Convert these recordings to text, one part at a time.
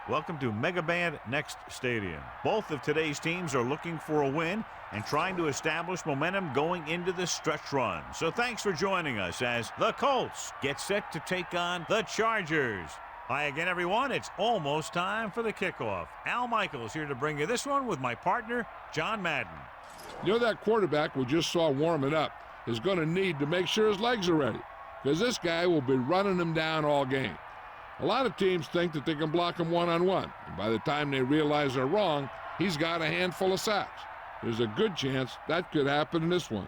Welcome to Mega Band Next Stadium. Both of today's teams are looking for a win and trying to establish momentum going into the stretch run. So thanks for joining us as the Colts get set to take on the Chargers. Hi again, everyone. It's almost time for the kickoff. Al Michaels here to bring you this one with my partner, John Madden. You know, that quarterback we just saw warming up is going to need to make sure his legs are ready, because this guy will be running him down all game. A lot of teams think that they can block him one-on-one, and by the time they realize they're wrong, he's got a handful of sacks. There's a good chance that could happen in this one.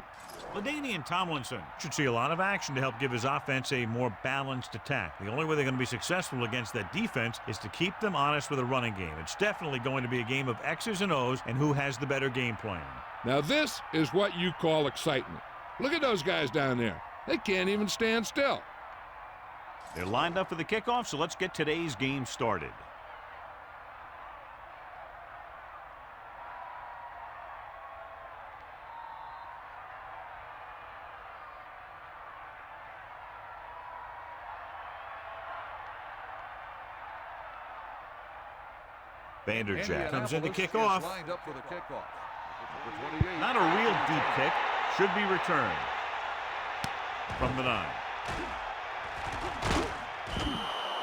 LaDainian Tomlinson should see a lot of action to help give his offense a more balanced attack. The only way they're going to be successful against that defense is to keep them honest with a running game. It's definitely going to be a game of X's and O's and who has the better game plan. Now this is what you call excitement. Look at those guys down there. They can't even stand still. They're lined up for the kickoff, so let's get today's game started. Vanderjack comes in to kick off. Lined up for the kickoff. Not a real deep kick. Should be returned from the 9.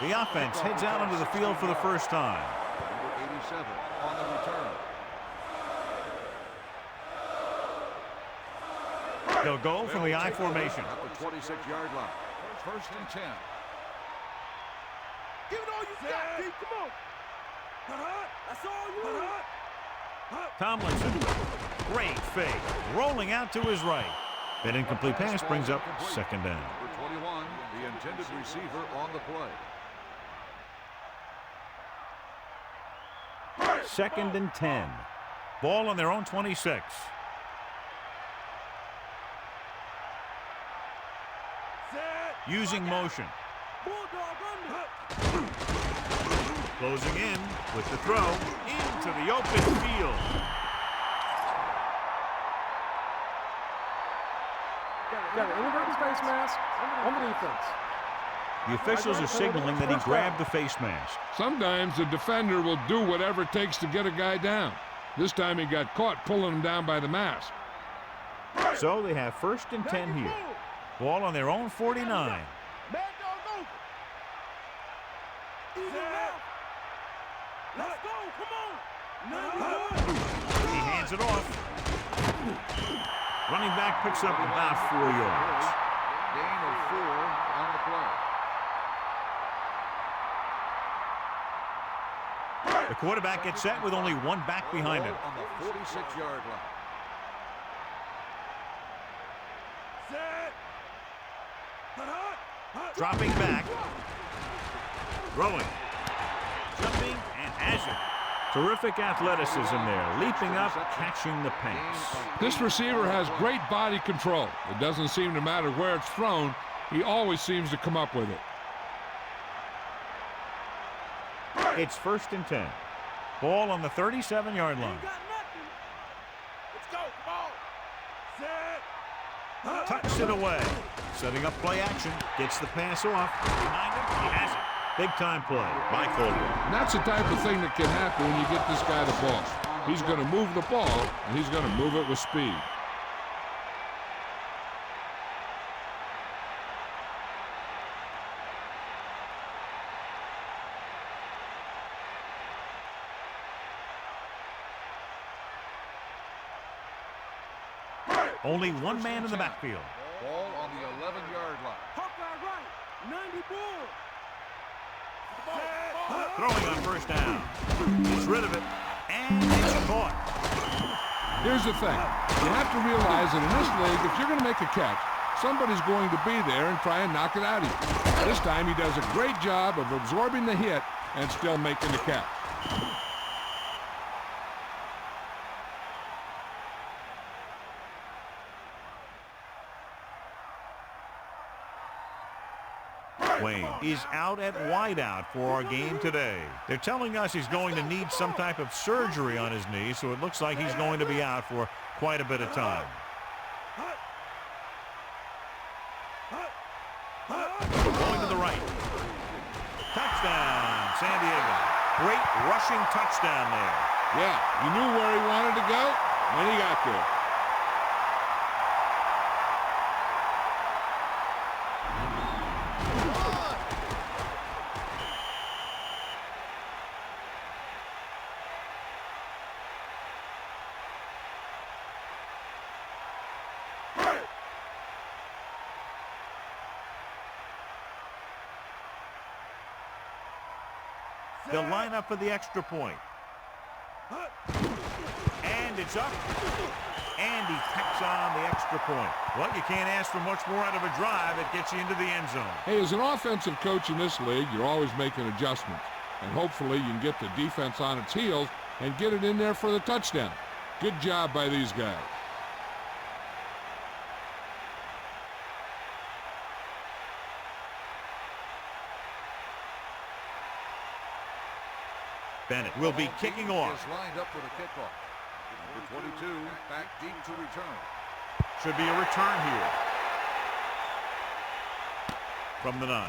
The offense heads out onto the field for the first time. Number 87 on the return. They'll go from the I formation. At the 26-yard line. First and 10. Give it all you got, Pete. Come on. That's all you got. Tomlinson, great fake, rolling out to his right. That incomplete pass brings up second down. Number 21, the intended receiver on the play. Second and 10. Ball on their own 26. Using motion. Closing in with the throw into the open field. Got an inverted face mask on the defense. The officials are signaling that he grabbed the face mask. Sometimes the defender will do whatever it takes to get a guy down. This time he got caught pulling him down by the mask. So they have first and 10 here. Ball on their own 49. Let's go, come on. He hands it off. Running back picks up about 4 yards. Gain of 4 on the play. The quarterback gets set with only one back behind him. On the 46-yard line. Dropping back. Throwing. Jumping and has it. Terrific athleticism there. Leaping up, catching the pass. This receiver has great body control. It doesn't seem to matter where it's thrown. He always seems to come up with it. It's first and 10. Ball on the 37-yard line. Let's go, come on. Tucks it away. Setting up play action. Gets the pass off. Behind him. He has it. Big time play by Caldwell. And that's the type of thing that can happen when you get this guy the ball. He's going to move the ball, and he's going to move it with speed. Only one man in the backfield. Ball on the 11-yard line. Hawkeye right. 90 ball. Throwing on first down. Gets rid of it. And it's caught. Here's the thing. You have to realize that in this league, if you're going to make a catch, somebody's going to be there and try and knock it out of you. This time he does a great job of absorbing the hit and still making the catch. Wayne is out at wideout for our game today. They're telling us he's going to need some type of surgery on his knee, so it looks like he's going to be out for quite a bit of time. Going to the right. Touchdown, San Diego. Great rushing touchdown there. Yeah, he knew where he wanted to go, and he got there. They'll line up for the extra point. And it's up. And he tacks on the extra point. Well, you can't ask for much more out of a drive that gets you into the end zone. Hey, as an offensive coach in this league, you're always making adjustments. And hopefully you can get the defense on its heels and get it in there for the touchdown. Good job by these guys. Bennett will be kicking off. Is lined up for the kickoff. Number 22 back deep to return. Should be a return here. From the 9.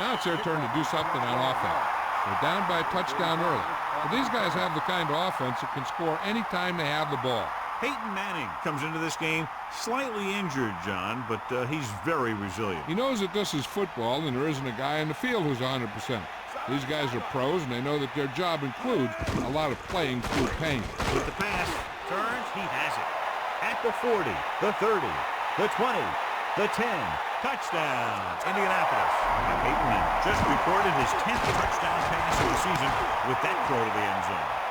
Now it's their turn to do something on offense. They're down by a touchdown early. But these guys have the kind of offense that can score anytime they have the ball. Peyton Manning comes into this game slightly injured, John, but he's very resilient. He knows that this is football and there isn't a guy in the field who's 100%. These guys are pros, and they know that their job includes a lot of playing through pain. With the pass, turns, he has it. At the 40, the 30, the 20, the 10. Touchdown, Indianapolis. Peyton Manning just recorded his 10th touchdown pass of the season with that throw to the end zone.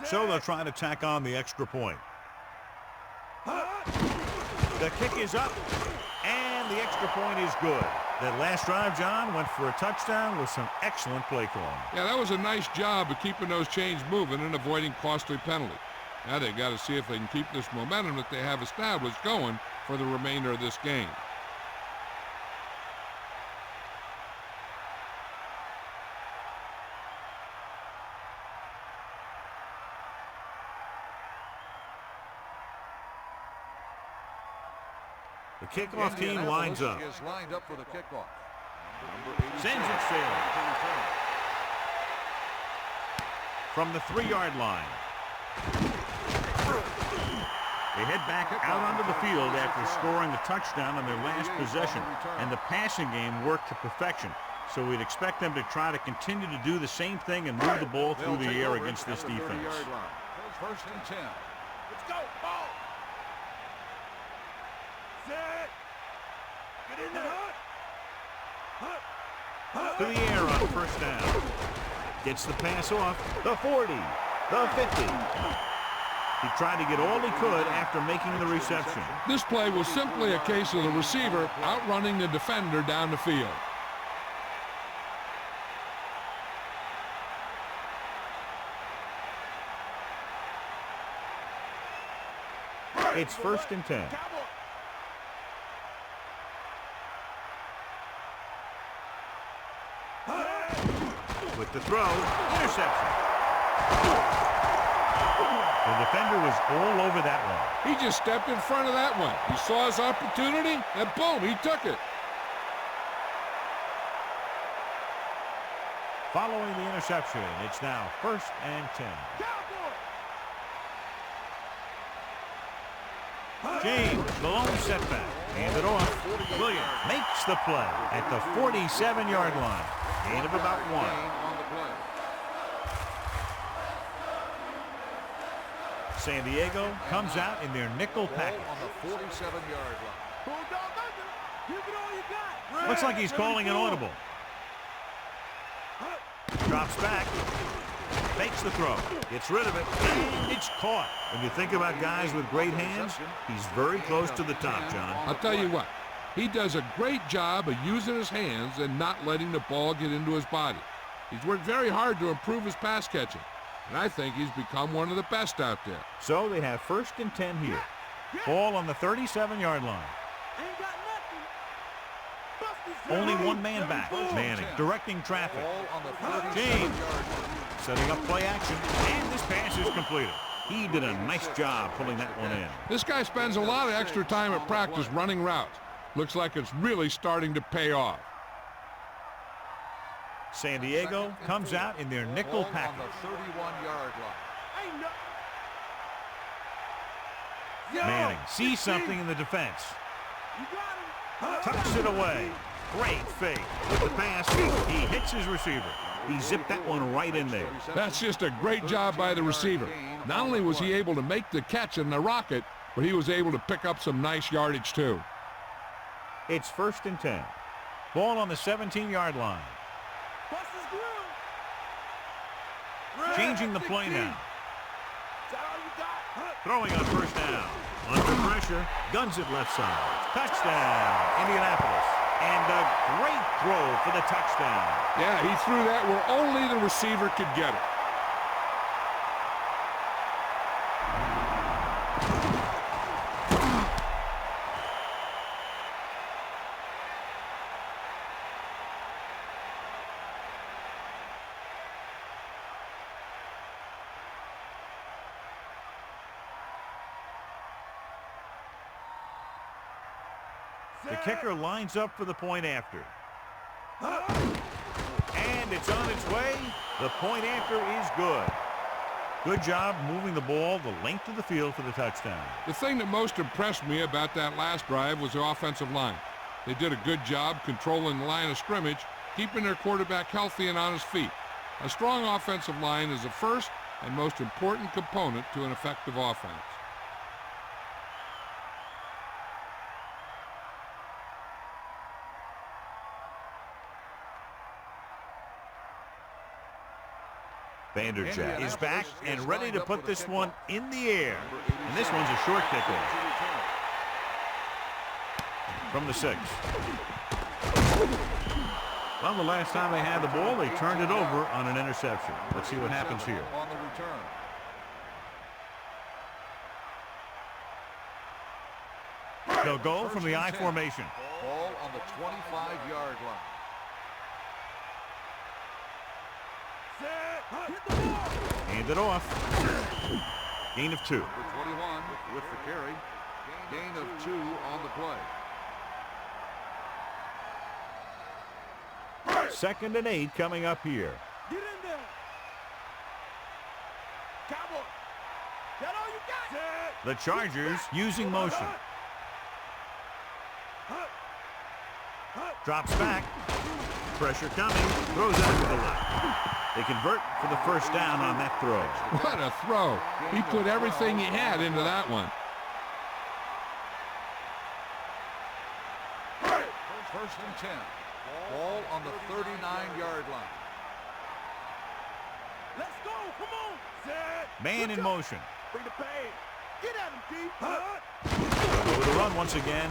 So they'll try to tack on the extra point. The kick is up, and the extra point is good. That last drive, John, went for a touchdown with some excellent play calling. Yeah, that was a nice job of keeping those chains moving and avoiding costly penalties. Now they got to see if they can keep this momentum that they have established going for the remainder of this game. The kickoff team lines up. Is lined up for the kickoff. Sends it sailing. From the 3-yard line. They head back out onto the field after scoring a touchdown on their last possession, and the passing game worked to perfection. So we'd expect them to try to continue to do the same thing and move the ball through the air against this defense. First and 10. Let's go, ball. Set. Get in there. To the air on first down. Gets the pass off. The 40. The 50. He tried to get all he could after making the reception. This play was simply a case of the receiver outrunning the defender down the field. It's 1st and 10. With the throw, interception. The defender was all over that one. He just stepped in front of that one. He saw his opportunity, and boom, he took it. Following the interception, it's now 1st and 10. James, the lone setback. Hand it off. Williams makes the play at the 47-yard line. Gain of about 1. On the play. San Diego comes out in their nickel package. On the 47-yard line. Give it all you got. Looks like he's calling an audible. Drops back. Makes the throw. Gets rid of it. And it's caught. When you think about guys with great hands, he's very close to the top, John. I'll tell you what, he does a great job of using his hands and not letting the ball get into his body. He's worked very hard to improve his pass catching, and I think he's become one of the best out there. So they have 1st and 10 here. Ball on the 37-yard line. Ain't got nothing. Only one man back. Manning directing traffic. Ball on the 37-yard James line. setting up play action, and this pass is completed. He did a nice job pulling that one in. This guy spends a lot of extra time at practice running routes. Looks like it's really starting to pay off. San Diego comes out in their nickel Ball package. on the 31-yard line. Ain't no. Manning sees something in the defense. You got him. Tucks it away. Great fake. With the pass, he hits his receiver. He zipped that one right in there. That's just a great job by the receiver. Not only was he able to make the catch in the rocket, but he was able to pick up some nice yardage too. It's 1st and 10. Ball on the 17-yard line. Bust his grill. Changing the play now. Is that all you got? Throwing on 1st down. Under pressure. Guns it left side. Touchdown, Indianapolis. And a great throw for the touchdown. Yeah, he threw that where only the receiver could get it. The kicker lines up for the point after. And it's on its way. The point after is good. Good job moving the ball the length of the field for the touchdown. The thing that most impressed me about that last drive was the offensive line. They did a good job controlling the line of scrimmage, keeping their quarterback healthy and on his feet. A strong offensive line is the first and most important component to an effective offense. Vanderjagt is back and ready to put this one in the air. And this one's a short kickoff. From the 6. Well, the last time they had the ball, they turned it over on an interception. Let's see what happens here. On the return. They'll go from the I formation. Ball on the 25-yard line. Hand it off. Gain of 2. Number 21 with the carry. Gain of 2 on the play. 2nd and 8 coming up here. Get in there. Cowboy. That all you got? The Chargers using motion. Drops back. Pressure coming. Throws out to the left. They convert for the 1st down on that throw. What a throw. He put everything he had into that one. 1st and 10. Ball on the 39-yard line. Let's go. Come on. Set. Man in motion. Bring the pain. Get at him, D. Go with the run once again.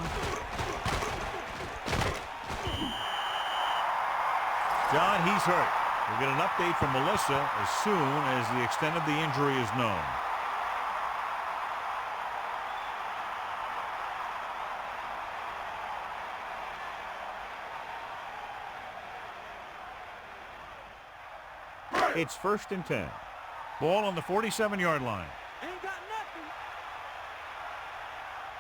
John, he's hurt. We'll get an update from Melissa as soon as the extent of the injury is known. It's 1st and 10. Ball on the 47-yard line. Ain't got nothing.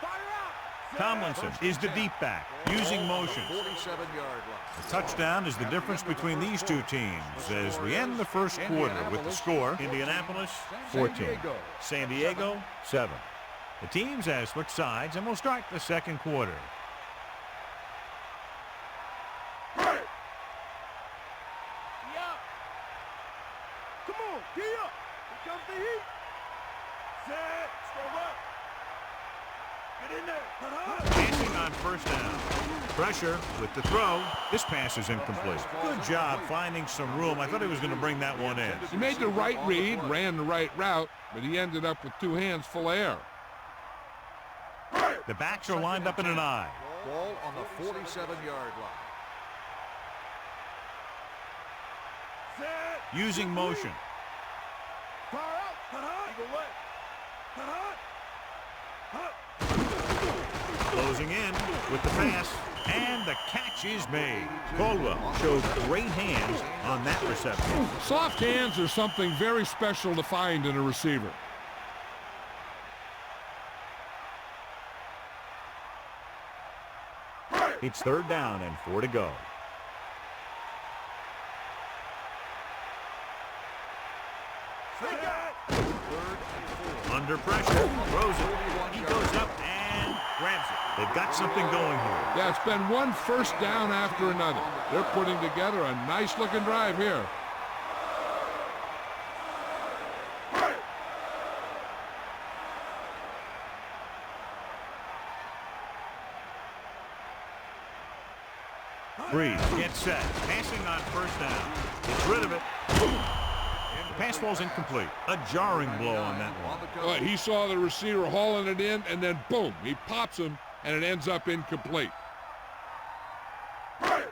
Fire out. Tomlinson is the deep back, using motion. 47-yard line. The touchdown is the difference between these two teams as we end the first quarter with the score. Indianapolis 14, San Diego 7. The teams have switched sides and will start the second quarter. Come on, gee up. Here comes the heat. Set. Step up. Get in there. Passing on 1st down. Pressure with the throw. This pass is incomplete. Good job finding some room. I thought he was going to bring that one in. He made the right read, ran the right route, but he ended up with 2 hands full of air. The backs are lined up in an I. Ball on the 47-yard line. Set. Using motion. Fire out. Cut hard. Eagle left. Cut hard. Closing in with the pass, and the catch is made. Caldwell showed great hands on that reception. Soft hands are something very special to find in a receiver. It's 3rd down and 4 to go. Under pressure, throws it. He goes up and grabs it. They've got something going here. Yeah, it's been one first down after another. They're putting together a nice-looking drive here. Breeze gets set. Passing on 1st down. Gets rid of it. Pass ball's incomplete. A jarring blow on that one. He saw the receiver hauling it in, and then boom, he pops him, and it ends up incomplete.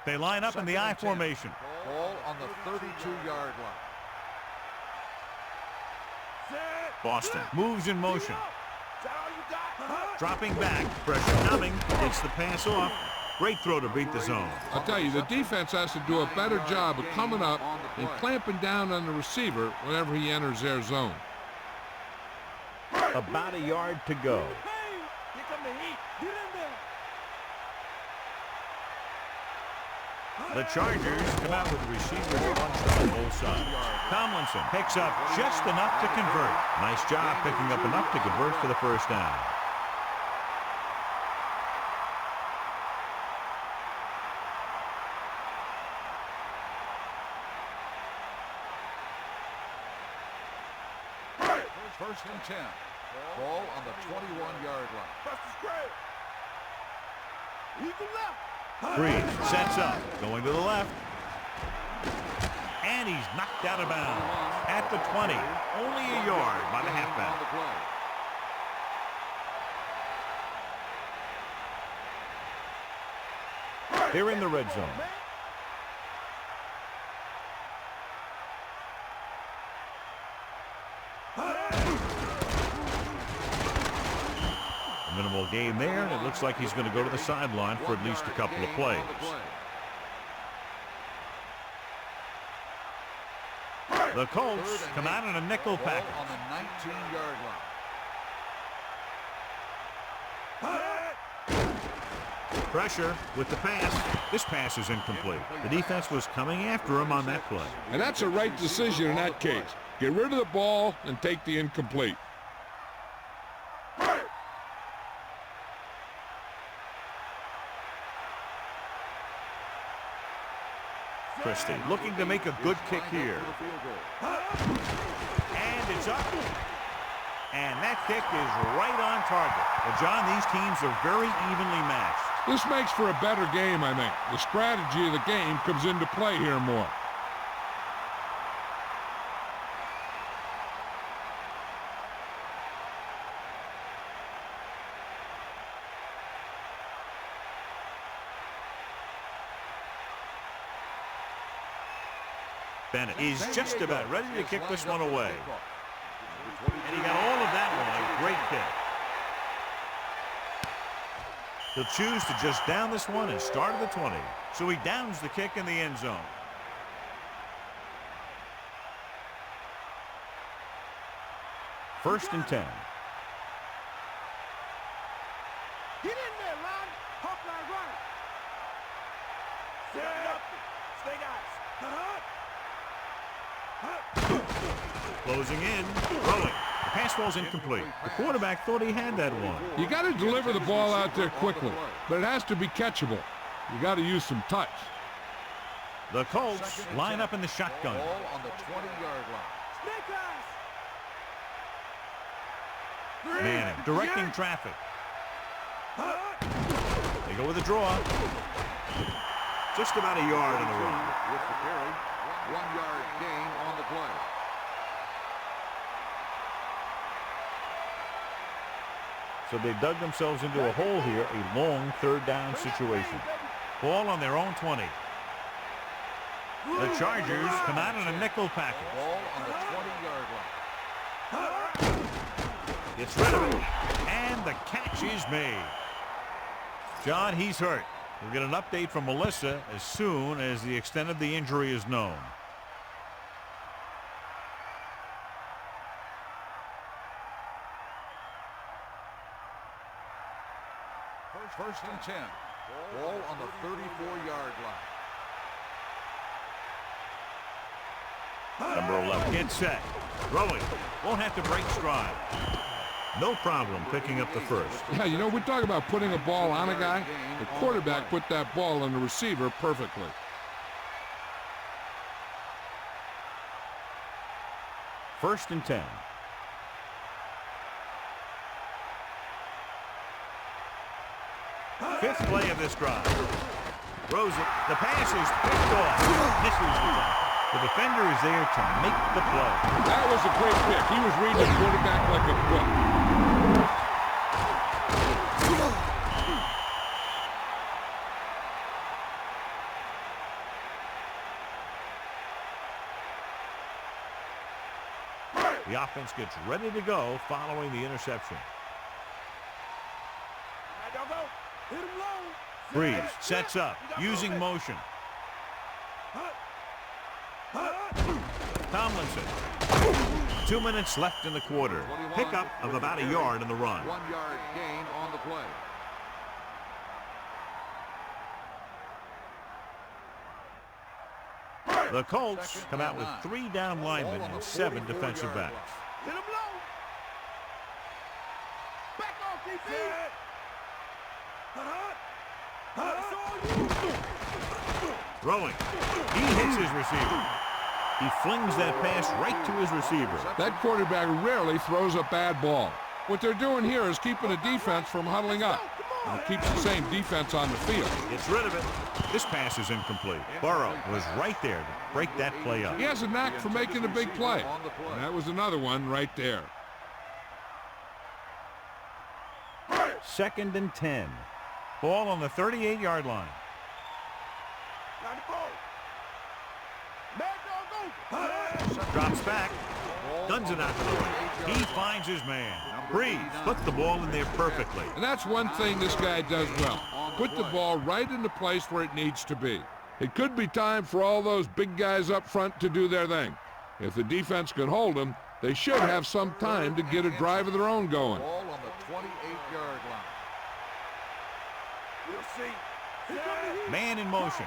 They line up in the I formation. Ball on the 32-yard line. Boston moves in motion. That's all you got. Dropping back. Pressure coming. Gets the pass off. Great throw to beat the zone. I'll tell you, the defense has to do a better job of coming up and clamping down on the receiver whenever he enters their zone. About a yard to go. Hey, here come the heat. Get in there. The Chargers come out with the receivers bunched on both sides. Tomlinson picks up just enough to convert. Nice job picking up enough to convert for the 1st down. First and 10. Ball on the 21-yard line. Buster's great. Eagle left. Breeze sets up, going to the left. And he's knocked out of bounds at the 20. Only a yard by the halfback. They're in the red zone. Minimal gain there, and it looks like he's going to go to the sideline for at least a couple of plays. The Colts come out in a nickel package. On the 19-yard line. Pressure with the pass. This pass is incomplete. The defense was coming after him on that play. And that's a right decision in that case. Get rid of the ball and take the incomplete. Christie looking to make a good kick here. And it's up. And that kick is right on target. Well, John, these teams are very evenly matched. This makes for a better game, I think. The strategy of the game comes into play here more. Bennett is just about ready to kick this one away. And he got all of that one. A great kick. He'll choose to just down this one and start at the 20. So he downs the kick in the end zone. First and 10. Get in there, line. Hop line right. Set up. Stay guys. Closing in. Throwing. The pass ball's incomplete. The quarterback thought he had that one. You got to deliver the ball out there quickly, but it has to be catchable. You got to use some touch. The Colts line up in the shotgun. Ball on the 20-yard line. Snake eyes. Manning directing traffic. They go with a draw. Just about a yard on the run. With the carry, 1-yard gain on the play. So they dug themselves into a hole here, a long third down situation. Ball on their own 20. The Chargers come out in a nickel package. Ball on the 20-yard line. Gets rid of it. And the catch is made. John, he's hurt. We'll get an update from Melissa as soon as the extent of the injury is known. First and 10. Ball on the 34-yard line. Number 11 gets set. Throwing. Won't have to break stride. No problem picking up the first. Yeah, you know, we're talking about putting a ball on a guy. The quarterback put that ball on the receiver perfectly. First and 10. Fifth play of this drive. Throws it. The pass is picked off. Misses the tackle. The defender is there to make the play. That was a great pick. He was reading the quarterback like a book. The offense gets ready to go following the interception. Hit him low. Breeze sets up, using motion. Tomlinson. 2 minutes left in the quarter. Pickup of about a yard in the run. 1-yard gain on the play. The Colts come out with 3 down linemen and 7 defensive backs. Hit him low. Back off, DB. Throwing. He hits his receiver. He flings that pass right to his receiver. That quarterback rarely throws a bad ball. What they're doing here is keeping the defense from huddling up. And it keeps the same defense on the field. Gets rid of it. This pass is incomplete. Burrow was right there to break that play up. He has a knack for making a big play. And that was another one right there. Second and 10. Ball on the 38-yard line. Drops back. Guns it out to the right. He finds his man. Breeze put the ball in there perfectly. And that's one thing this guy does well. Put the ball right in the place where it needs to be. It could be time for all those big guys up front to do their thing. If the defense can hold them, they should have some time to get a drive of their own going. Ball on the 28-yard line. We'll see. Man in motion.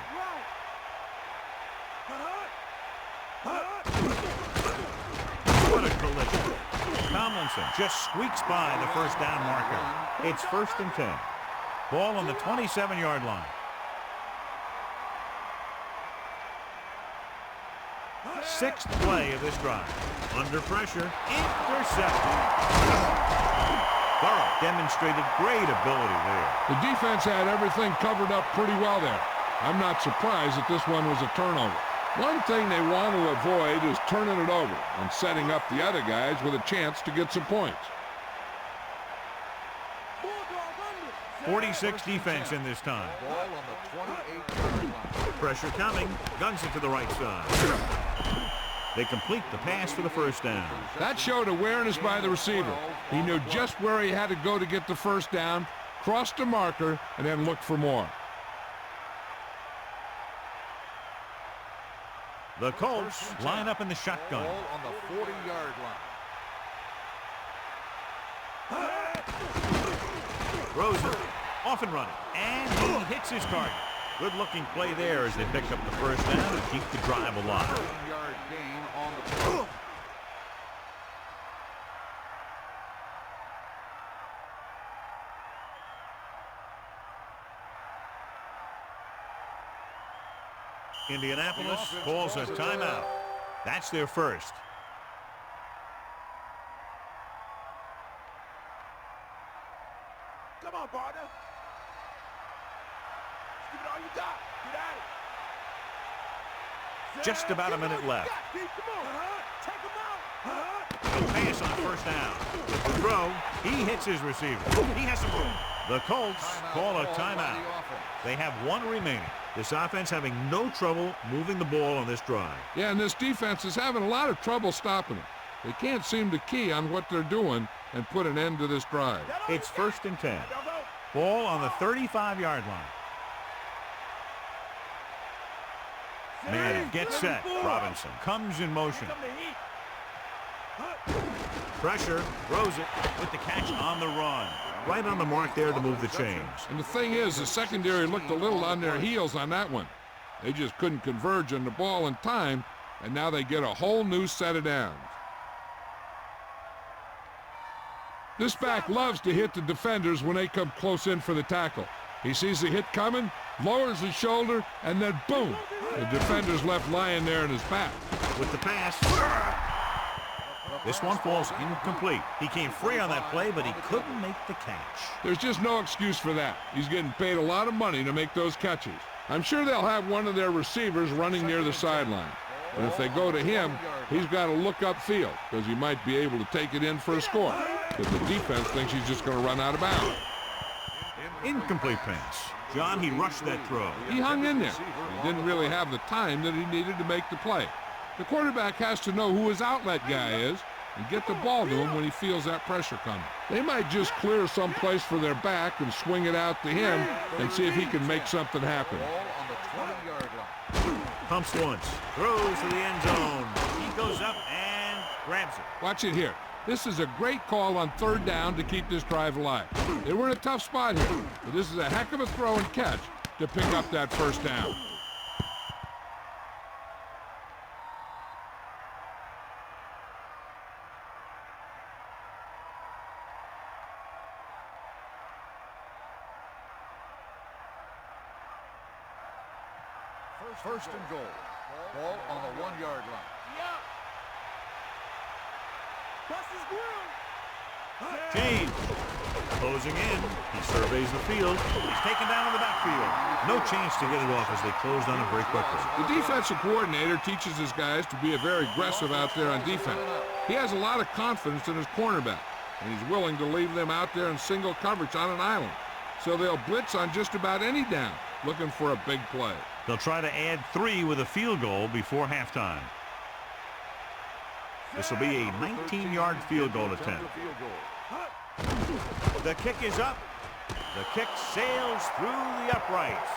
What a collision. Tomlinson just squeaks by the first down marker. It's first and 10. Ball on the 27-yard line. Sixth play of this drive. Under pressure. Intercepted. Burrow demonstrated great ability there. The defense had everything covered up pretty well there. I'm not surprised that this one was a turnover. One thing they want to avoid is turning it over and setting up the other guys with a chance to get some points. 46 defense in this time. Ball on the 28-yard line. Pressure coming. Guns it to the right side. They complete the pass for the first down. That showed awareness by the receiver. He knew just where he had to go to get the first down, crossed the marker, and then looked for more. The Colts line up in the shotgun. Ball on the 40-yard line. Throws it. Off and running. And he hits his target. Good-looking play there as they pick up the first down and keep the drive alive. 7-yard gain on the play. Indianapolis calls a timeout. That's their first. Come on, partner. Give it all you got. Get at it. Just about a minute left. Come on. Take him out. The pass on first down. With the throw, he hits his receiver. He has some room. The Colts call a timeout. They have one remaining. This offense having no trouble moving the ball on this drive. Yeah, and this defense is having a lot of trouble stopping them. They can't seem to key on what they're doing and put an end to this drive. It's 1st and 10. Ball on the 35-yard line. Madden gets set. Robinson comes in motion. Pressure, throws it with the catch on the run. Right on the mark there to move the chains. And the thing is, the secondary looked a little on their heels on that one. They just couldn't converge on the ball in time, and now they get a whole new set of downs. This back loves to hit the defenders when they come close in for the tackle. He sees the hit coming, lowers his shoulder, and then boom, the defender's left lying there in his back. With the pass. This one falls incomplete. He came free on that play, but he couldn't make the catch. There's just no excuse for that. He's getting paid a lot of money to make those catches. I'm sure they'll have one of their receivers running near the sideline. And if they go to him, he's got to look upfield because he might be able to take it in for a score. Because the defense thinks he's just going to run out of bounds. Incomplete pass. John, he rushed that throw. He hung in there. He didn't really have the time that he needed to make the play. The quarterback has to know who his outlet guy is and get the ball to him when he feels that pressure coming. They might just clear some place for their back and swing it out to him and see if he can make something happen. Ball on the 20-yard line. Pumps once, throws to the end zone. He goes up and grabs it. Watch it here. This is a great call on 3rd down to keep this drive alive. They were in a tough spot here, but this is a heck of a throw and catch to pick up that 1st down. First and goal. Ball on the 1-yard line. James closing in. He surveys the field. He's taken down in the backfield. No chance to get it off as they closed on him very quickly. The defensive coordinator teaches his guys to be very aggressive out there on defense. He has a lot of confidence in his cornerback, and he's willing to leave them out there in single coverage on an island. So they'll blitz on just about any down, looking for a big play. They'll try to add 3 with a field goal before halftime. This will be a 19-yard field goal attempt. The kick is up. The kick sails through the uprights.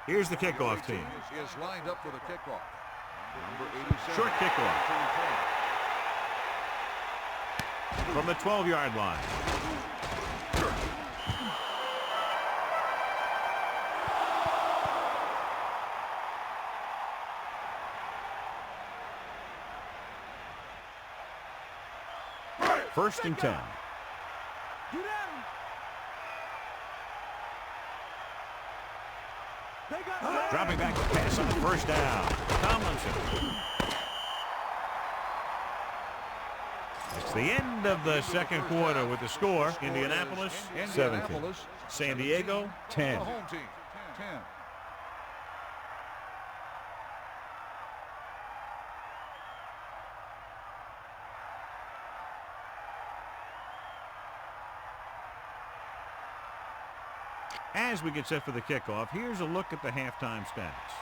Here's the kickoff team. Is lined up for the kickoff. Number 87. Short kickoff. From the 12-yard line. First and 10. Dropping back to pass on the first down. Tomlinson. It's the end of the second quarter with the score. Indianapolis 17. San Diego 10. The home team 10. As we get set for the kickoff, here's a look at the halftime stats.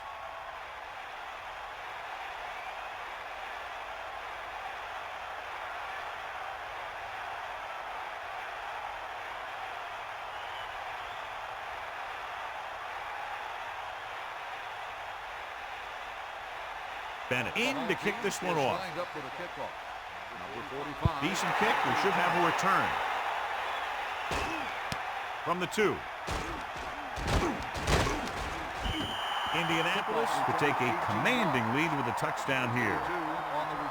Bennett in to kick this one off. Lined up for the kickoff. Number 45. Decent kick. We should have a return. From the 2. Indianapolis could take a commanding lead with a touchdown here.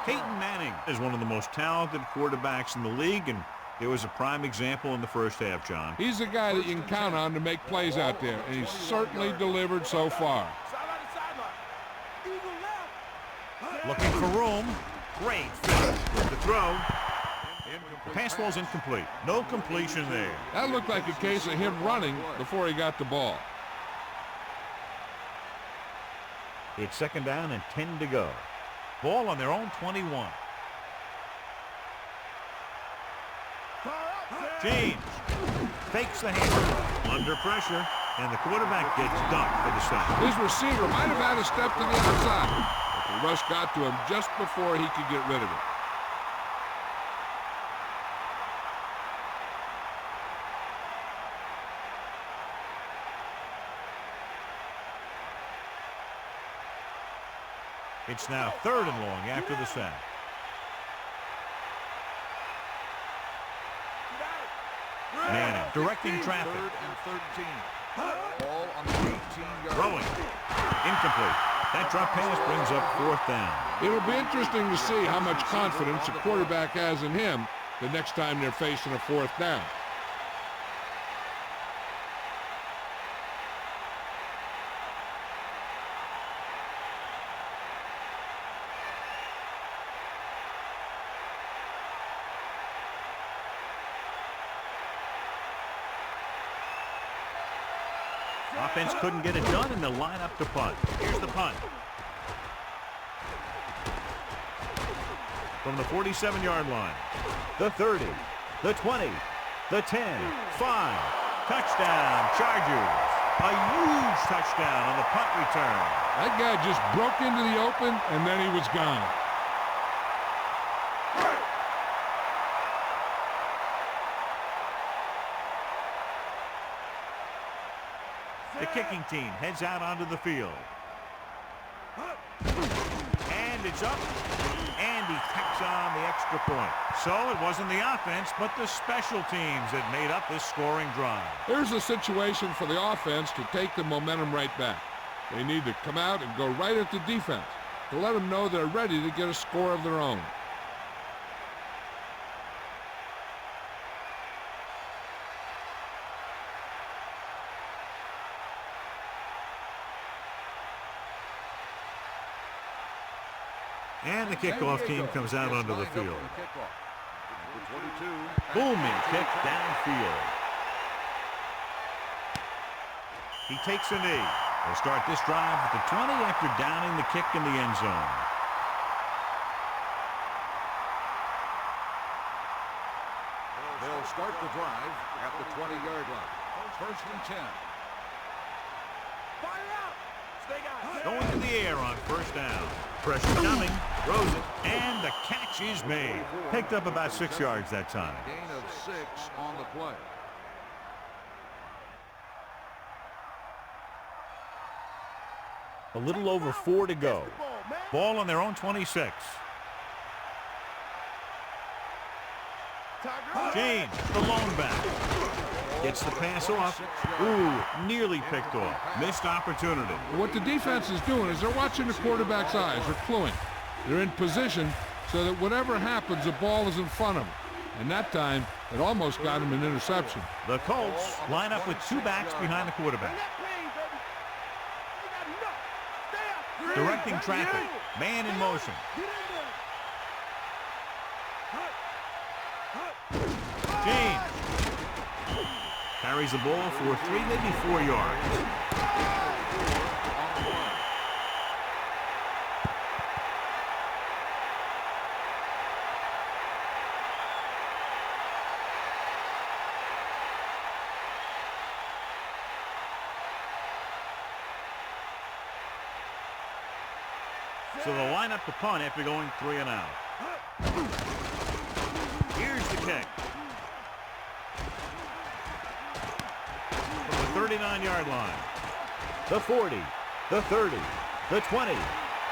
Peyton Manning is one of the most talented quarterbacks in the league, and there was a prime example in the first half, John. He's a guy that you can count on to make plays out there, and he's certainly delivered so far. Looking for room. Great fit with the throw. The pass ball's incomplete. No completion there. That looked like a case of him running before he got the ball. It's second down and 10 to go. Ball on their own 21. James fakes the hand under pressure, and the quarterback gets dunked for the sack. His receiver might have had a step to the outside, but the rush got to him just before he could get rid of it. It's now 3rd and long after the sack. Manning directing traffic. 3rd and 13. Ball on the 18-yard Throwing. Incomplete. That drop pass brings up 4th down. It'll be interesting to see how much confidence a quarterback has in him the next time they're facing a 4th down. Offense couldn't get it done, and they'll line up to punt. Here's the punt. From the 47-yard line. The 30, the 20, the 10, 5. Touchdown, Chargers. A huge touchdown on the punt return. That guy just broke into the open, and then he was gone. The kicking team heads out onto the field. And it's up. And he tacks on the extra point. So it wasn't the offense, but the special teams that made up this scoring drive. Here's a situation for the offense to take the momentum right back. They need to come out and go right at the defense to let them know they're ready to get a score of their own. And the kickoff team comes out onto the field. Number 22. Booming kick downfield. He takes a knee. They'll start this drive at the 20 after downing the kick in the end zone. They'll start the drive at the 20-yard line. 1st and 10. Going to the air on 1st down. Pressure coming, throws it, and the catch is made. Picked up about 6 yards that time. Gain of 6 on the play. A little over 4 to go. Ball on their own 26. James, the lone back. Gets the pass off. Ooh, nearly picked off. Missed opportunity. What the defense is doing is they're watching the quarterback's eyes. They're cluing. They're in position so that whatever happens, the ball is in front of them. And that time, it almost got him an interception. The Colts line up with 2 backs behind the quarterback. Directing traffic. Man in motion. James carries the ball for 3, maybe 4 yards. So they'll line up the punt after going 3 and out. Here's the kick. From the 39-yard line. The 40, the 30, the 20,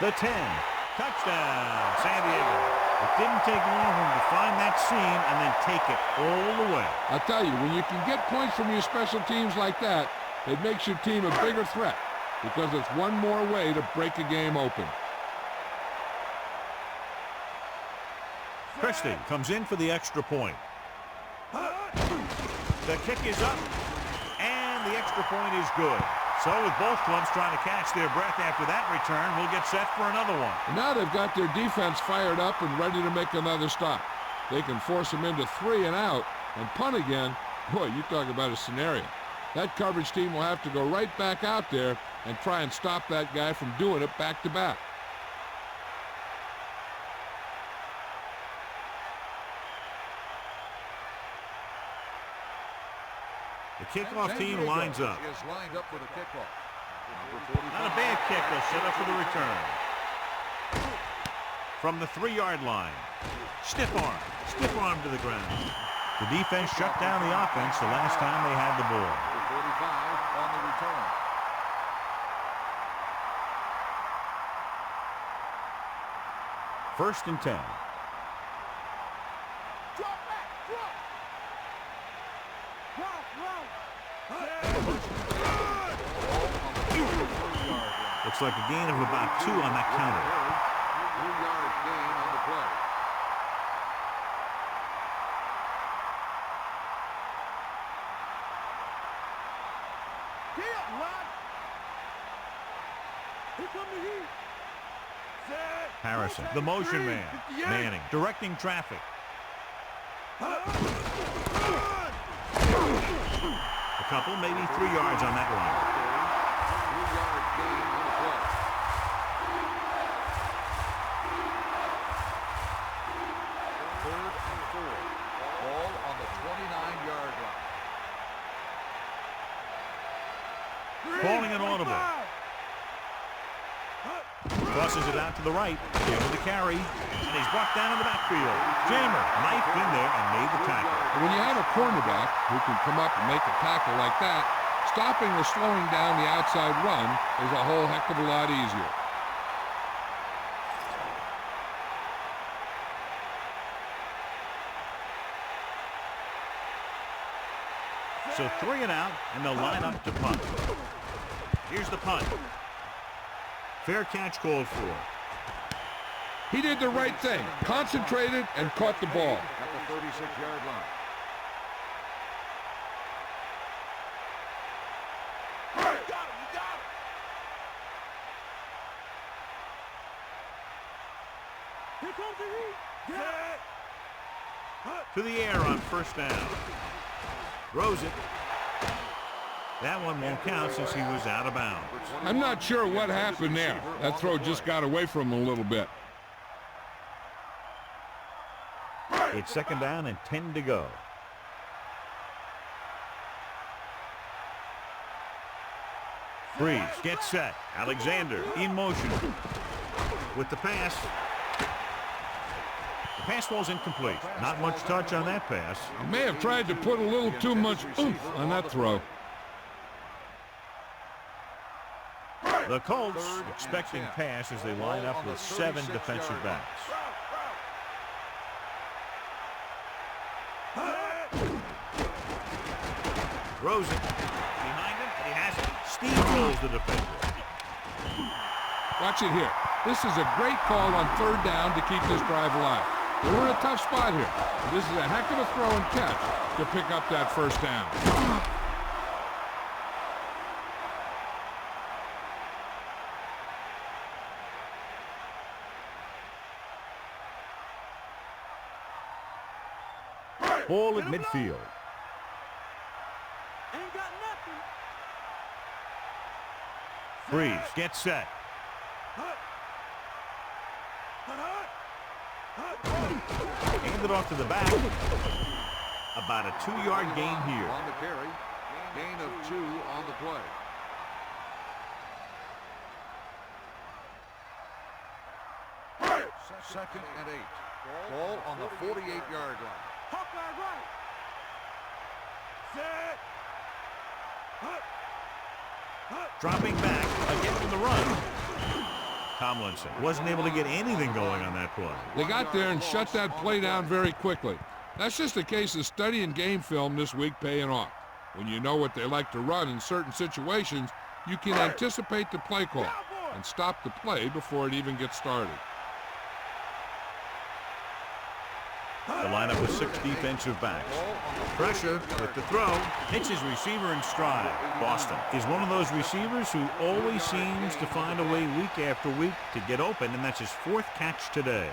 the 10, Touchdown, San Diego. It didn't take long for him to find that seam and then take it all the way. I'll tell you, when you can get points from your special teams like that, it makes your team a bigger threat because it's one more way to break a game open. Christie comes in for the extra point. The kick is up, and the extra point is good. So with both clubs trying to catch their breath after that return, we'll get set for another one. And now they've got their defense fired up and ready to make another stop. They can force them into 3 and out and punt again. Boy, you talk about a scenario. That coverage team will have to go right back out there and try and stop that guy from doing it back to back. The kickoff team lines up. Is lined up for the kickoff. Not a bad kick. They'll set up for the return. From the 3-yard line. Stiff arm to the ground. The defense shut down the offense the last time they had the ball. 45 on the return. First and 10. Drop back, drop. Looks like a gain of about 2 on that counter. 2-yard gain on the play. Here come the heat. Set. Harrison, the motion man. Manning, directing traffic. A couple, maybe 3 yards on that line. 2-yard gain on the play. Third and 4. Ball on the 29-yard line. Calling an audible. Crosses it out to the right. Able to carry. And he's brought down in the backfield. Jammer knifed in there and made the tackle. When you have a cornerback who can come up and make a tackle like that, stopping or slowing down the outside run is a whole heck of a lot easier. So 3 and out, and they'll line up to punt. Here's the punt. Fair catch called for. He did the right thing, concentrated and caught the ball. At the 36-yard line. You got him, you got him. Here comes the heat. Set. To the air on first down. Throws it. That one won't count since he was out of bounds. I'm not sure what happened there. That throw just got away from him a little bit. It's second down and 10 to go. Freeze, get set. Alexander in motion. With the pass. The pass falls incomplete. Not much touch on that pass. He may have tried to put a little too much oomph on that throw. The Colts expecting pass as they line up with 7 defensive backs. Throws it. Behind him, and he has it. Steamrolls the defender. Watch it here. This is a great call on third down to keep this drive alive. They were in a tough spot here. This is a heck of a throw and catch to pick up that first down. Ball at midfield. Ain't got nothing. Freeze, get set. Handed off to the back. About a 2-yard gain here. On the carry. Gain of 2 on the play. Second and 8. Ball on the 48-yard line. Hawkeye right. Set. Dropping back again from the run. Tomlinson wasn't able to get anything going on that play. They got there and shut that play down very quickly. That's just a case of studying game film this week paying off. When you know what they like to run in certain situations, you can anticipate the play call and stop the play before it even gets started. The lineup with 6 defensive backs. Pressure with the throw. Hits his receiver in stride. Boston is one of those receivers who always seems to find a way week after week to get open, and that's his 4th catch today.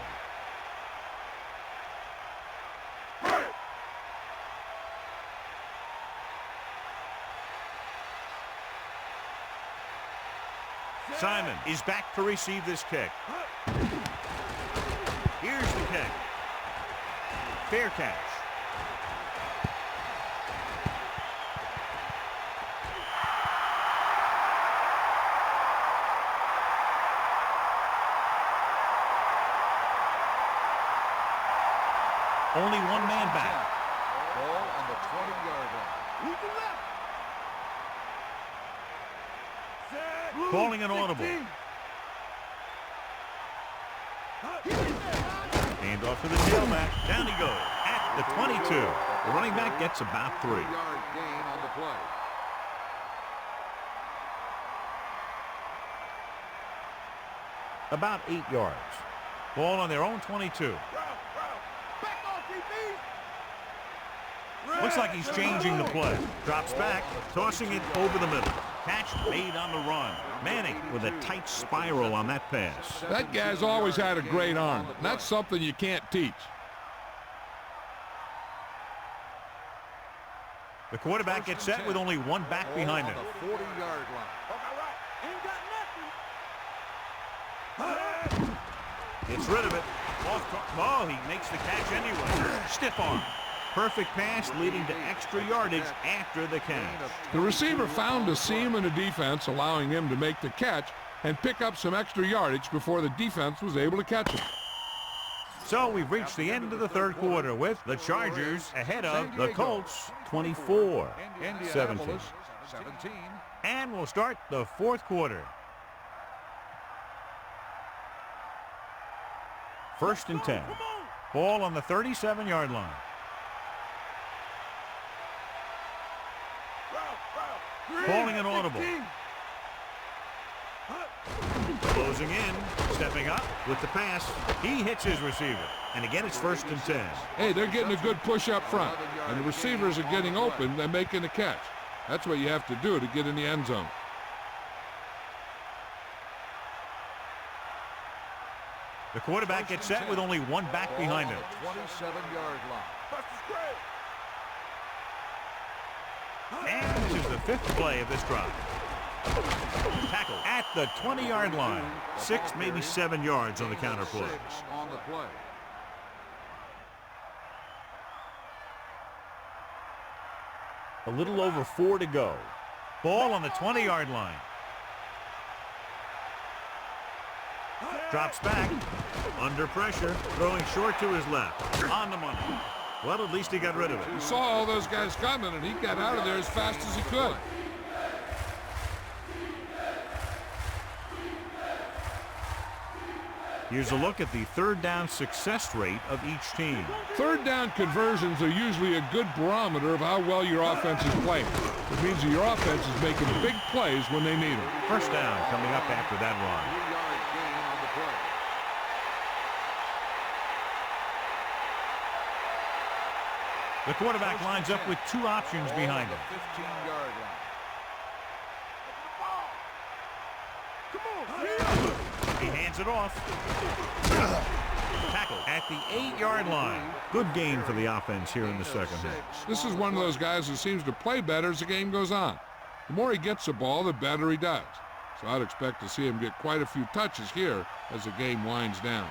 Simon is back to receive this kick. Here's the kick. Fair catch. Only one man back. Ball on the 20-yard line. Who's the left? Set. Calling an audible. 16. Hand off to the tailback. Down he goes at the 22. The running back gets about 3. 3-yard gain on the play. About 8 yards. Ball on their own 22. Looks like he's changing the play. Drops back, tossing it over the middle. Catch made on the run. Manning with a tight spiral on that pass. That guy's always had a great arm. That's something you can't teach. The quarterback gets set with only one back behind him. On the 40-yard line. Gets rid of it. Oh, he makes the catch anyway. Stiff arm. Perfect pass leading to extra yardage after the catch. The receiver found a seam in the defense, allowing him to make the catch and pick up some extra yardage before the defense was able to catch him. So we've reached the end of the 3rd quarter with the Chargers ahead of the Colts 24-17. 17. And we'll start the 4th quarter. 1st and 10. Ball on the 37-yard line. Calling an audible. Closing in, stepping up with the pass. He hits his receiver. And again, it's 1st and 10. Hey, they're getting a good push up front, and the receivers are getting open and making the catch. That's what you have to do to get in the end zone. The quarterback gets set with only one back behind him. 27-yard line. And this is the 5th play of this drive. Tackle at the 20-yard line. 6, maybe 7 yards on the counter play. 6 on the play. A little over 4 to go. Ball on the 20-yard line. Drops back. Under pressure. Throwing short to his left. On the money. Well, at least he got rid of it. He saw all those guys coming, and he got out of there as fast as he could. Here's a look at the 3rd down success rate of each team. 3rd down conversions are usually a good barometer of how well your offense is playing. It means that your offense is making big plays when they need them. 1st down coming up after that run. 3-yard gain on the play. The quarterback lines up with 2 options behind him. 15-yard line. He hands it off. Tackle at the 8-yard line. Good gain for the offense here in the 2nd half. This is one of those guys who seems to play better as the game goes on. The more he gets the ball, the better he does. So I'd expect to see him get quite a few touches here as the game winds down.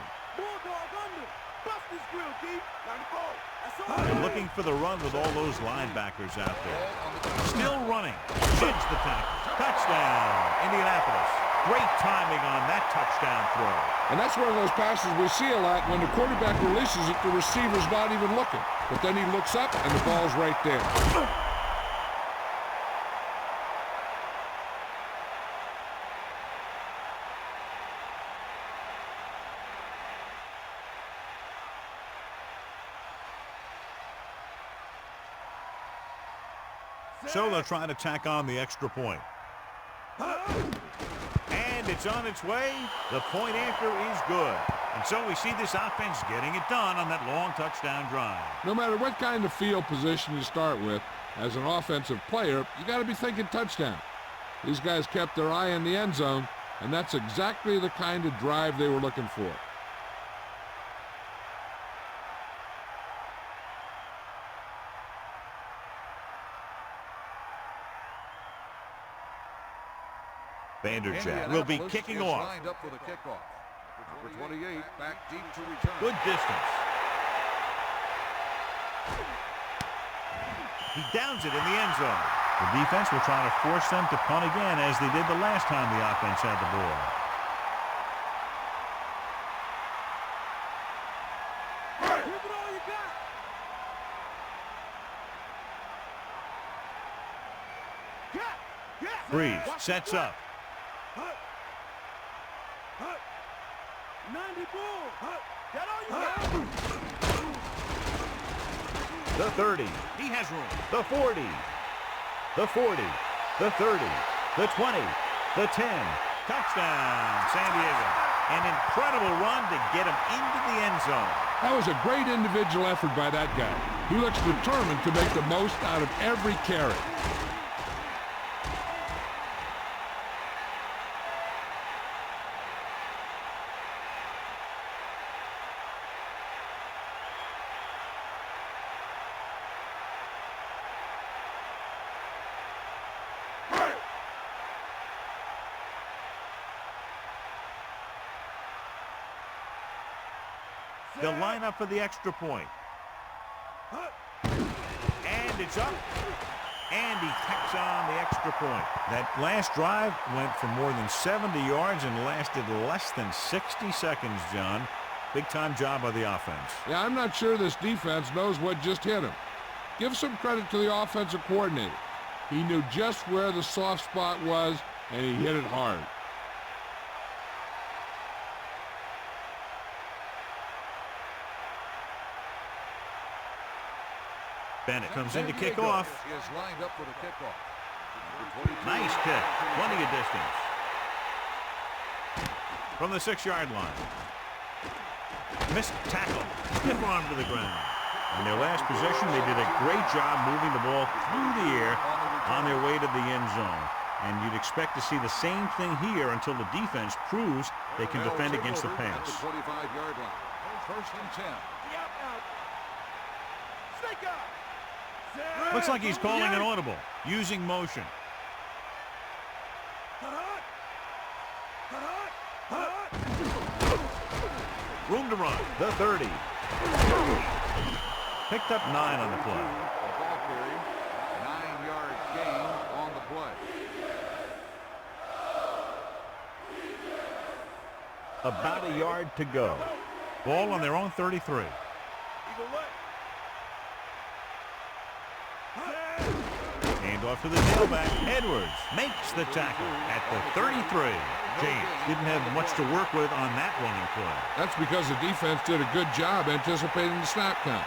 They're looking for the run with all those linebackers out there. Still running. Sheds the tackle. Touchdown, Indianapolis. Great timing on that touchdown throw. And that's one of those passes we see a lot. When the quarterback releases it, the receiver's not even looking. But then he looks up, and the ball's right there. So they'll try to tack on the extra point. And it's on its way. The point after is good. And so we see this offense getting it done on that long touchdown drive. No matter what kind of field position you start with, as an offensive player, you got to be thinking touchdown. These guys kept their eye on the end zone, and that's exactly the kind of drive they were looking for. Vanderjagt will be kicking off. Lined up for the kickoff. Number 28 back deep to return. Good distance. He downs it in the end zone. The defense will try to force them to punt again as they did the last time the offense had the ball. Give it all you got. Breeze sets up. 90 bull. That all you got. The 30. He has room. The 40. The 40. The 30. The 20. The 10. Touchdown, San Diego. An incredible run to get him into the end zone. That was a great individual effort by that guy. He looks determined to make the most out of every carry. They'll line up for the extra point. And it's up. And he tacks on the extra point. That last drive went for more than 70 yards and lasted less than 60 seconds, John. Big-time job by the offense. Yeah, I'm not sure this defense knows what just hit him. Give some credit to the offensive coordinator. He knew just where the soft spot was, and he hit it hard. Bennett comes in to kick off. Is lined up for the kickoff. Nice kick. Plenty of distance. From the 6-yard line. Missed tackle. Stiff arm to the ground. In their last possession, they did a great job moving the ball through the air on their way to the end zone. And you'd expect to see the same thing here until the defense proves they can defend against the pass. 25-yard line. First and 10. Snake out. Looks like he's calling an audible, using motion. Room to run. The 30. Picked up 9 on the play. Ball carry. 9-yard gain on the play. About a yard to go. Ball on their own 33. Hand off to the tailback. Edwards makes the tackle at the 33. James didn't have much to work with on that running play. That's because the defense did a good job anticipating the snap count.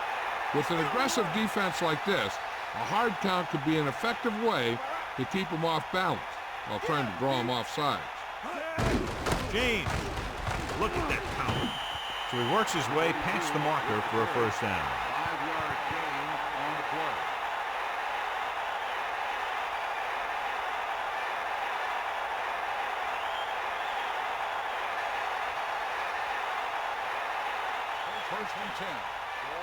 With an aggressive defense like this, a hard count could be an effective way to keep them off balance while trying to draw them off sides. James, look at that power. So he works his way past the marker for a first down. 5-yard gain on the play. First and 10.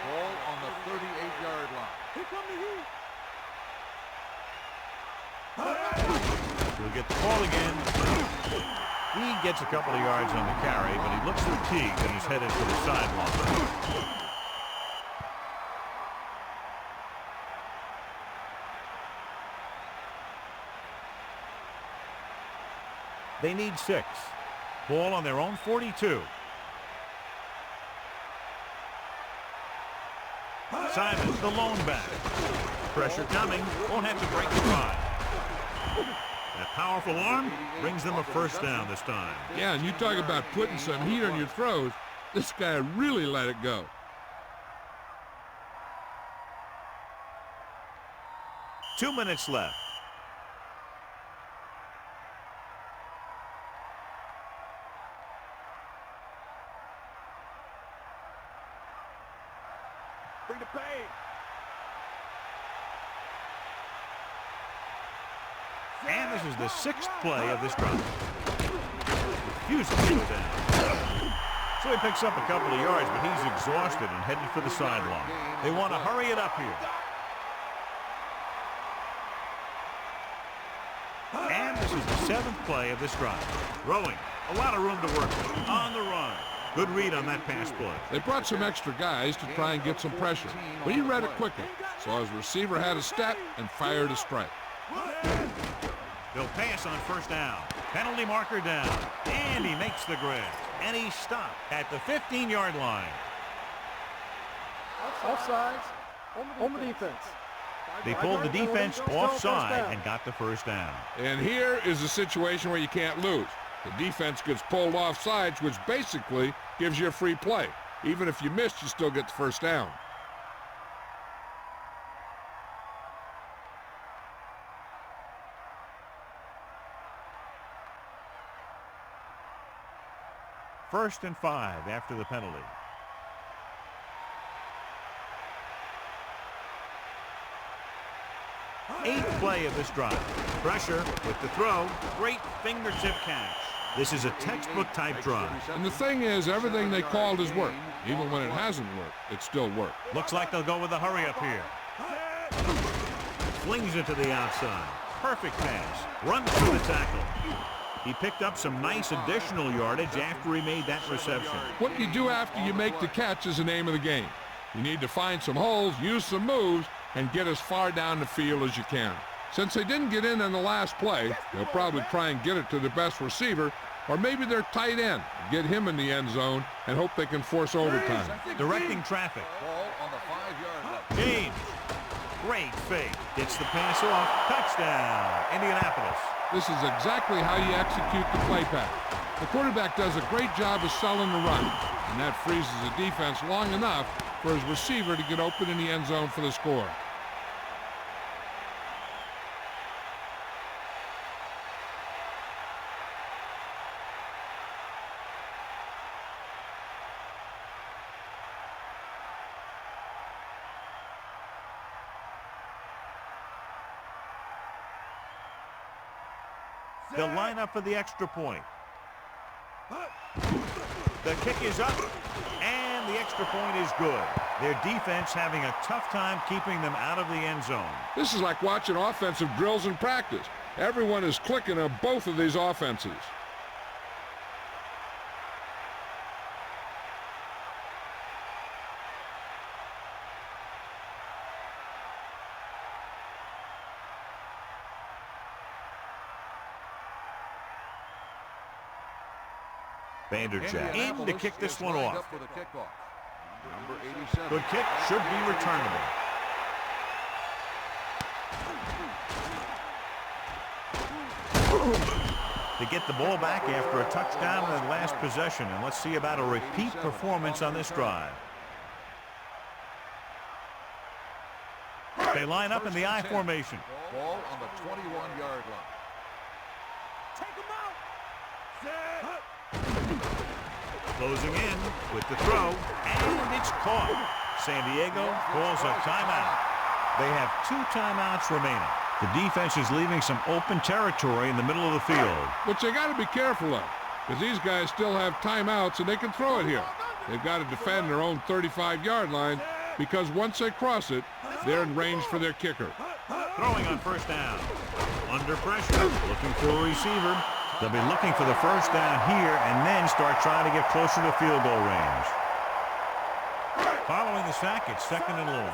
Ball on the 38-yard line. Here come the heat. He'll get the ball again. He gets a couple of yards on the carry, but he looks fatigued and he's headed for the sideline. They need 6. Ball on their own 42. Simons, the lone back. Pressure coming. Won't have to break the drive. That powerful arm brings them a first down this time. Yeah, and you talk about putting some heat on your throws. This guy really let it go. 2 minutes left. Bring the pain. And this is the 6th play of this drive. Refuses to go down. So he picks up a couple of yards, but he's exhausted and headed for the sideline. They want to hurry it up here. And this is the 7th play of this drive. Throwing. A lot of room to work with. On the run. Good read on that pass play. They brought some extra guys to try and get some pressure, but he read it quickly. So his receiver had a step and fired a strike. They'll pass on first down. Penalty marker down. And he makes the grab. And he stopped at the 15-yard line. Offsides. On the defense. They pulled the defense offside and got the first down. And here is a situation where you can't lose. The defense gets pulled off sides, which basically gives you a free play. Even if you miss, you still get the first down. First and 5 after the penalty. Eighth play of this drive. Pressure with the throw. Great fingertip catch. This is a textbook type drive. And the thing is, everything they called has worked. Even when it hasn't worked, it still worked. Looks like they'll go with a hurry up here. Flings it to the outside. Perfect pass. Runs through the tackle. He picked up some nice additional yardage after he made that reception. What you do after you make the catch is the name of the game. You need to find some holes, use some moves, and get as far down the field as you can. Since they didn't get in on the last play, they'll probably try and get it to the best receiver, or maybe their tight end, get him in the end zone, and hope they can force overtime. Directing traffic. Ball on the 5-yard line. James. Great fake. Gets the pass off. Touchdown. Indianapolis. This is exactly how you execute the play pattern. The quarterback does a great job of selling the run, and that freezes the defense long enough for his receiver to get open in the end zone for the score. They'll line up for the extra point. The kick is up, and the extra point is good. Their defense having a tough time keeping them out of the end zone. This is like watching offensive drills in practice. Everyone is clicking on both of these offenses. Vanderjack in to kick this one off. Number 87. Good kick, should be returnable. To get the ball back after a touchdown in the last possession. And let's see about a repeat performance on this drive. They line up in the I formation. Ball on the 21-yard line. Take him out. Set. Closing in with the throw, and it's caught. San Diego calls a timeout. They have 2 timeouts remaining. The defense is leaving some open territory in the middle of the field. Which they got to be careful of, because these guys still have timeouts and they can throw it here. They've got to defend their own 35-yard line, because once they cross it, they're in range for their kicker. Throwing on first down. Under pressure, looking for a receiver. They'll be looking for the first down here and then start trying to get closer to field goal range. Following the sack, it's 2nd and long.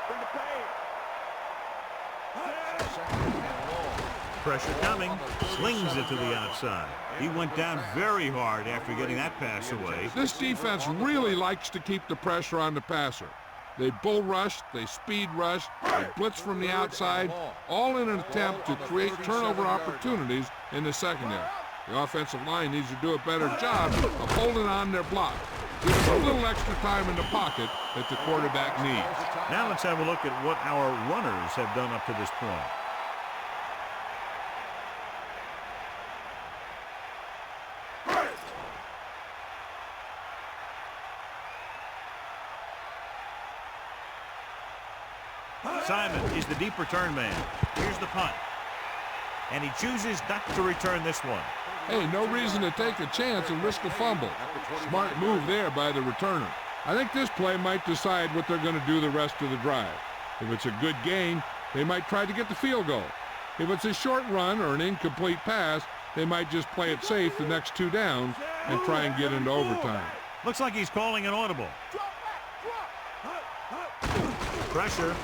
Bring the pain. Pressure coming, slings it to the outside. He went down very hard after getting that pass away. This defense really likes to keep the pressure on the passer. They bull rush, they speed rush, they blitz from the outside, all in an attempt to create turnover opportunities in the secondary. The offensive line needs to do a better job of holding on their block. Give him a little extra time in the pocket that the quarterback needs. Now let's have a look at what our runners have done up to this point. Simon is the deep return man. Here's the punt. And he chooses not to return this one. Hey, no reason to take a chance and risk a fumble. Smart move there by the returner. I think this play might decide what they're going to do the rest of the drive. If it's a good gain, they might try to get the field goal. If it's a short run or an incomplete pass, they might just play it safe the next 2 downs and try and get into overtime. Looks like he's calling an audible. Pressure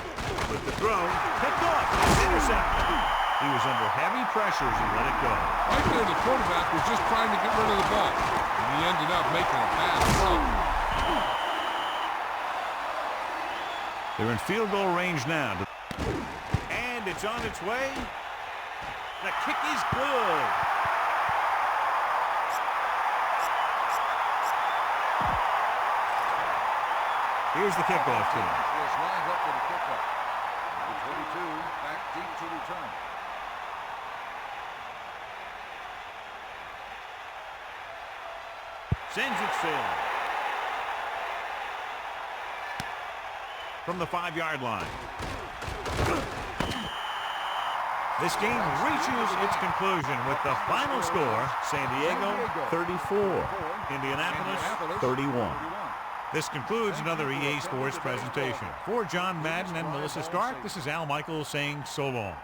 with the throw. Picked off. It's intercepted. He was under heavy pressure as he let it go. Right there, the quarterback was just trying to get rid of the ball, and he ended up making a bad throw. They're in field goal range now. And it's on its way. The kick is good. Here's the kickoff team. Is lined up for the kickoff. Number 22 back deep to return. Sends it sailing. From the 5-yard line. This game reaches its conclusion with the final score, San Diego 34, Indianapolis 31. This concludes another EA Sports presentation. For John Madden and Melissa Stark, this is Al Michaels saying so long.